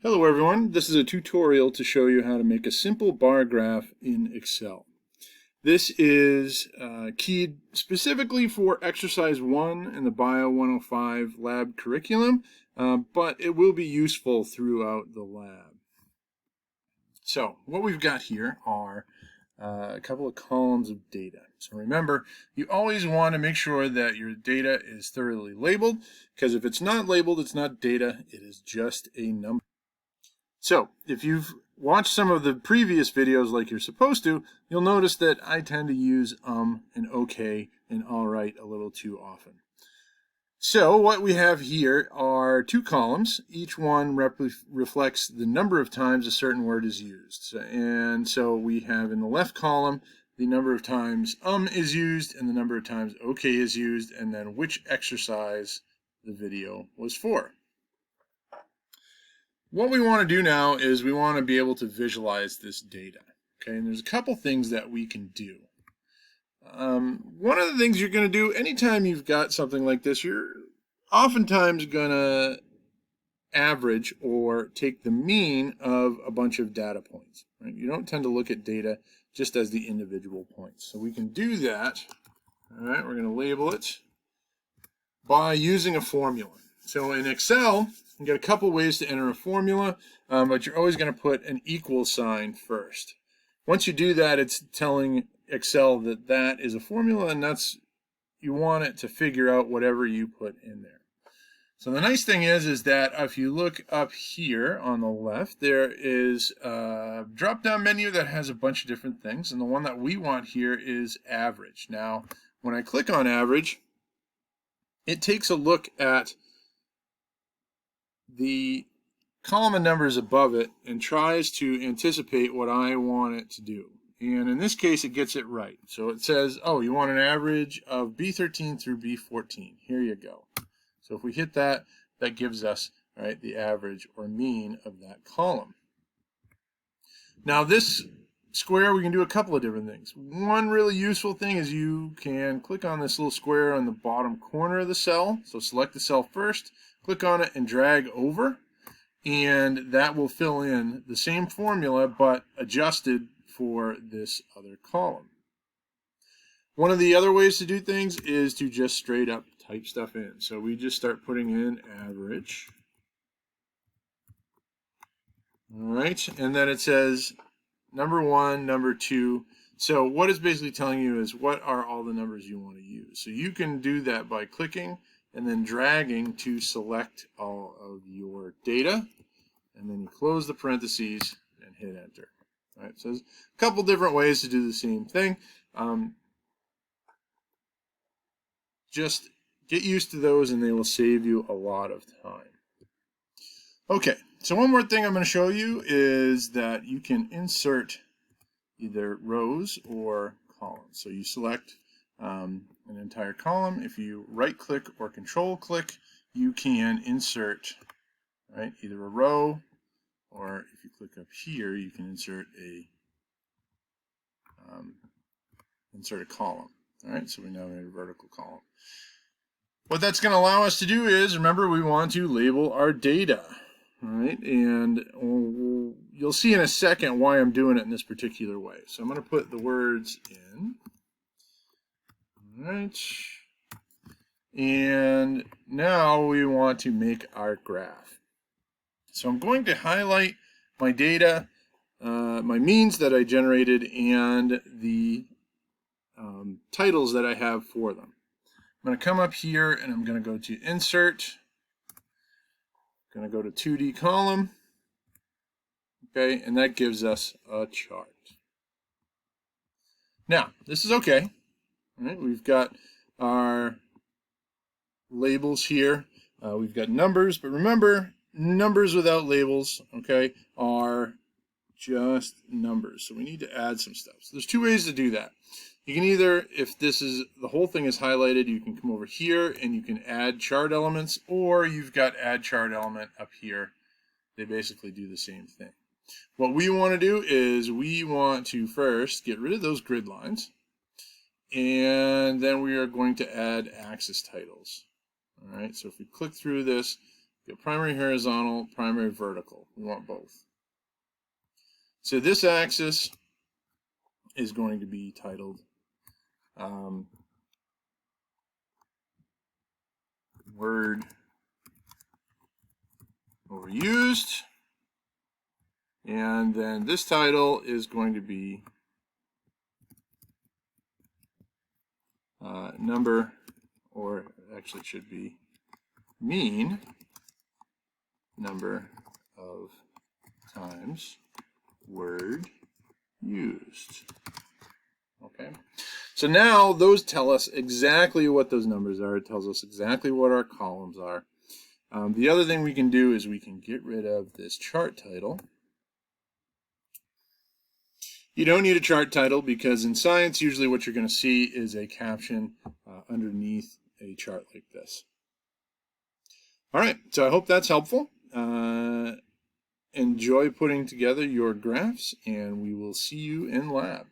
Hello everyone, this is a tutorial to show you how to make a simple bar graph in Excel. This is keyed specifically for exercise 1 in the Bio 105 lab curriculum, but it will be useful throughout the lab. So what we've got here are a couple of columns of data. So remember, you always want to make sure that your data is thoroughly labeled, because if it's not labeled, it's not data, it is just a number. So, if you've watched some of the previous videos like you're supposed to, you'll notice that I tend to use and okay and alright a little too often. So, what we have here are two columns. Each one reflects the number of times a certain word is used. And so we have in the left column the number of times is used and the number of times okay is used, and then which exercise the video was for. What we want to do now is we want to be able to visualize this data. Okay, and there's a couple things that we can do. One of the things you're going to do anytime you've got something like this, you're oftentimes going to average or take the mean of a bunch of data points. Right? You don't tend to look at data just as the individual points. So we can do that. All right, we're going to label it by using a formula. So in Excel, you got a couple ways to enter a formula, but you're always going to put an equal sign first. Once you do that, it's telling Excel that that is a formula, and you want it to figure out whatever you put in there. So the nice thing is that if you look up here on the left, there is a drop-down menu that has a bunch of different things, and the one that we want here is average. Now, when I click on average, it takes a look at the column of numbers above it and tries to anticipate what I want it to do. And in this case, it gets it right. So it says, oh, you want an average of B13 through B14. Here you go. So if we hit that, that gives us the average or mean of that column. Now this square, we can do a couple of different things. One really useful thing is you can click on this little square on the bottom corner of the cell. So select the cell first, click on it and drag over, and that will fill in the same formula but adjusted for this other column. One of the other ways to do things is to just straight up type stuff in. So we just start putting in average. All right, and then it says number 1, number 2. So what it's basically telling you is what are all the numbers you want to use. So you can do that by clicking and then dragging to select all of your data, and then you close the parentheses and hit enter. All right, so there's a couple different ways to do the same thing. Just get used to those and they will save you a lot of time. Okay, so one more thing I'm going to show you is that you can insert either rows or columns. So you select an entire column. If you right click or control click, you can insert either a row, or if you click up here, you can insert a column. All right, so we now have a vertical column. What that's going to allow us to do is, remember, we want to label our data. All right, and you'll see in a second why I'm doing it in this particular way. So I'm going to put the words in. All right, and now we want to make our graph. So I'm going to highlight my data, my means that I generated, and the titles that I have for them. I'm going to come up here and I'm going to go to Insert. I'm going to go to 2D column. Okay, and that gives us a chart. Now, this is okay. All right, we've got our labels here. We've got numbers, but remember, numbers without labels, okay, are just numbers. So we need to add some stuff. So there's two ways to do that. You can either, if the whole thing is highlighted, you can come over here and you can add chart elements, or you've got add chart element up here. They basically do the same thing. What we want to do is we want to first get rid of those grid lines, and then we are going to add axis titles. All right, so if we click through this, Get primary horizontal, primary vertical. We want both. So this axis is going to be titled word overused. And then this title is going to be number, or actually it should be mean number of times word used. Okay, so now those tell us exactly what those numbers are. It tells us exactly what our columns are. The other thing we can do is we can get rid of this chart title. You don't need a chart title because in science, usually what you're going to see is a caption underneath a chart like this. All right, so I hope that's helpful. Enjoy putting together your graphs, and we will see you in lab.